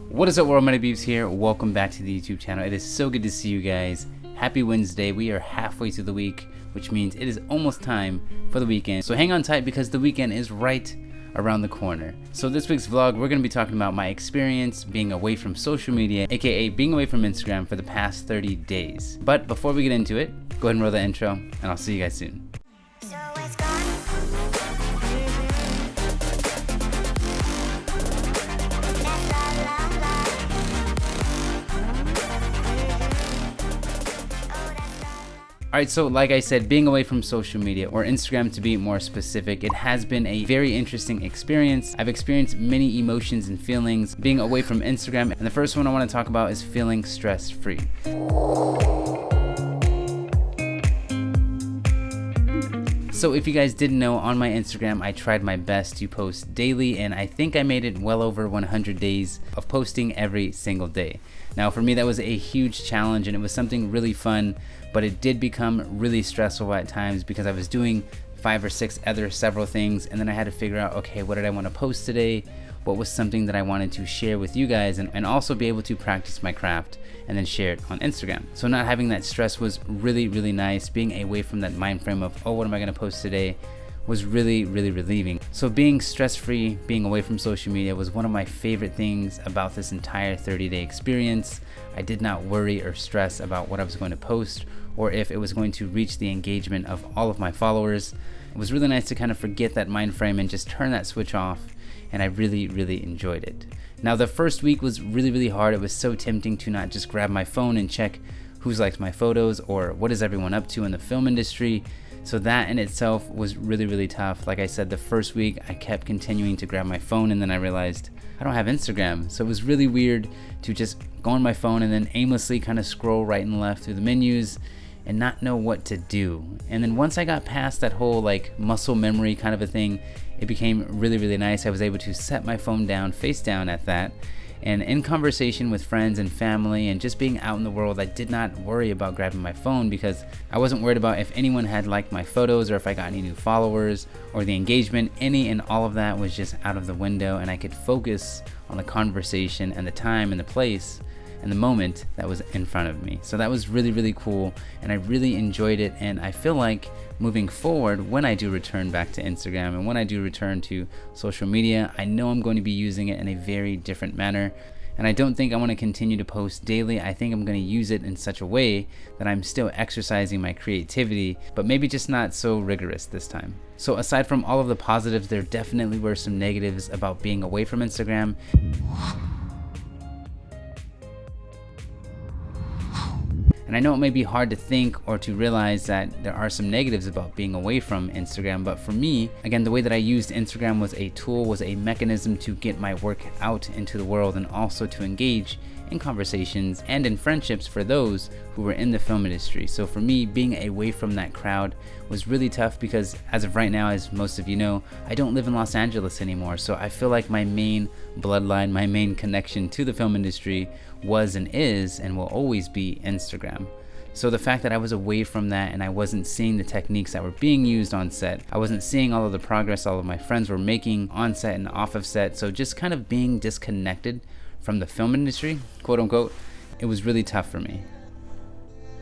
What is up, world? Money Beeps here. Welcome back to the YouTube channel. It is so good to see you guys. Happy Wednesday. We are halfway through the week, which means it is almost time for the weekend. So hang on tight because the weekend is right around the corner. So this week's vlog, we're going to be talking about my experience being away from social media, aka being away from Instagram for the past 30 days. But before we get into it, go ahead and roll the intro and I'll see you guys soon. So it's gone. Alright, so like I said, being away from social media, or Instagram to be more specific, it has been a very interesting experience. I've experienced many emotions and feelings being away from Instagram, and the first one I want to talk about is feeling stress-free. So if you guys didn't know, on my Instagram, I tried my best to post daily, and I think I made it well over 100 days of posting every single day. Now for me, that was a huge challenge, and it was something really fun, but it did become really stressful at times because I was doing 5 or 6 other several things, and then I had to figure out, okay, what did I want to post today? What was something that I wanted to share with you guys, and also be able to practice my craft and then share it on Instagram. So not having that stress was really, really nice. Being away from that mind frame of, oh, what am I going to post today, was really, really relieving. So being stress-free, being away from social media was one of my favorite things about this entire 30-day experience. I did not worry or stress about what I was going to post or if it was going to reach the engagement of all of my followers. It was really nice to kind of forget that mind frame and just turn that switch off, and I really, really enjoyed it. Now the first week was really, really hard. It was so tempting to not just grab my phone and check who's liked my photos or what is everyone up to in the film industry. So that in itself was really, really tough. Like I said, the first week I kept continuing to grab my phone, and then I realized I don't have Instagram. So it was really weird to just go on my phone and then aimlessly kind of scroll right and left through the menus and not know what to do. And then once I got past that whole like muscle memory kind of a thing, it became really, really nice. I was able to set my phone down, face down at that, and in conversation with friends and family and just being out in the world, I did not worry about grabbing my phone because I wasn't worried about if anyone had liked my photos or if I got any new followers or the engagement. Any and all of that was just out of the window, and I could focus on the conversation and the time and the place and the moment that was in front of me. So that was really, really cool, and I really enjoyed it. And I feel like moving forward, when I do return back to Instagram and when I do return to social media, I know I'm going to be using it in a very different manner. And I don't think I want to continue to post daily. I think I'm going to use it in such a way that I'm still exercising my creativity, but maybe just not so rigorous this time. So aside from all of the positives, there definitely were some negatives about being away from Instagram. And I know it may be hard to think or to realize that there are some negatives about being away from Instagram, but for me, again, the way that I used Instagram was a tool, was a mechanism to get my work out into the world and also to engage in conversations and in friendships for those who were in the film industry. So for me, being away from that crowd was really tough because as of right now, as most of you know, I don't live in Los Angeles anymore. So I feel like my main bloodline, my main connection to the film industry was and is and will always be Instagram. So the fact that I was away from that and I wasn't seeing the techniques that were being used on set, I wasn't seeing all of the progress all of my friends were making on set and off of set, so just kind of being disconnected from the film industry, quote unquote, it was really tough for me.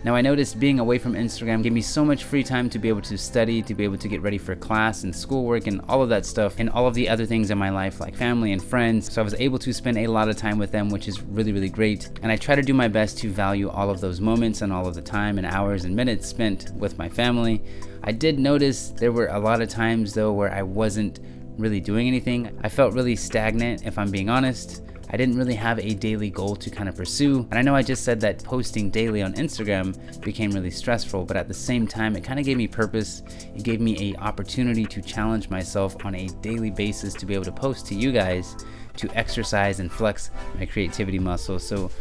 Now I noticed being away from Instagram gave me so much free time to be able to study, to be able to get ready for class and schoolwork and all of that stuff and all of the other things in my life like family and friends. So I was able to spend a lot of time with them, which is really, really great. And I try to do my best to value all of those moments and all of the time and hours and minutes spent with my family. I did notice there were a lot of times though where I wasn't really doing anything. I felt really stagnant, if I'm being honest. I didn't really have a daily goal to kind of pursue. And I know I just said that posting daily on Instagram became really stressful, but at the same time, it kind of gave me purpose. It gave me an opportunity to challenge myself on a daily basis to be able to post to you guys, to exercise and flex my creativity muscle. So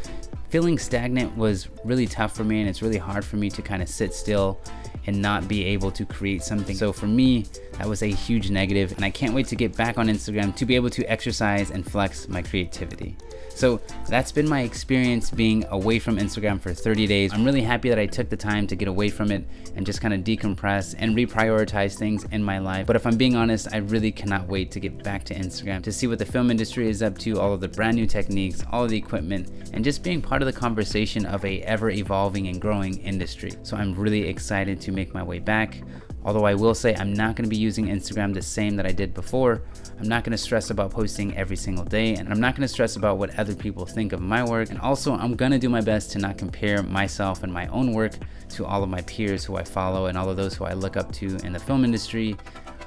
feeling stagnant was really tough for me, and it's really hard for me to kind of sit still and not be able to create something. So for me, that was a huge negative, and I can't wait to get back on Instagram to be able to exercise and flex my creativity. So that's been my experience being away from Instagram for 30 days. I'm really happy that I took the time to get away from it and just kind of decompress and reprioritize things in my life. But if I'm being honest, I really cannot wait to get back to Instagram to see what the film industry is up to, all of the brand new techniques, all of the equipment, and just being part of the conversation of a ever evolving and growing industry. So I'm really excited to make my way back. Although I will say I'm not going to be using Instagram the same that I did before. I'm not going to stress about posting every single day, and I'm not going to stress about what other people think of my work. And also, I'm going to do my best to not compare myself and my own work to all of my peers who I follow and all of those who I look up to in the film industry.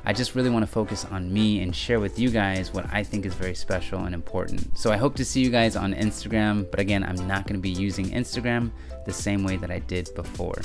I just really want to focus on me and share with you guys what I think is very special and important. So I hope to see you guys on Instagram, but again, I'm not going to be using Instagram the same way that I did before.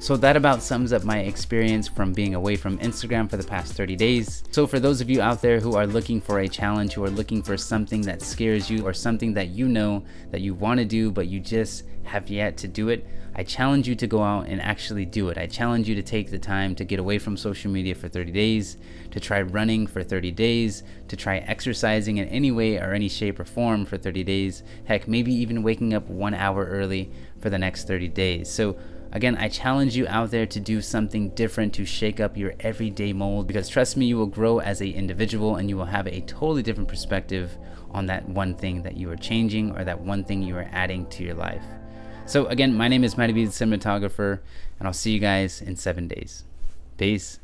So that about sums up my experience from being away from Instagram for the past 30 days. So for those of you out there who are looking for a challenge, who are looking for something that scares you or something that you know that you want to do but you just have yet to do it, I challenge you to go out and actually do it. I challenge you to take the time to get away from social media for 30 days, to try running for 30 days, to try exercising in any way or any shape or form for 30 days. Heck, maybe even waking up 1 hour early for the next 30 days. So again, I challenge you out there to do something different, to shake up your everyday mold, because trust me, you will grow as an individual and you will have a totally different perspective on that one thing that you are changing or that one thing you are adding to your life. So again, my name is Matty B, the cinematographer, and I'll see you guys in 7 days. Peace.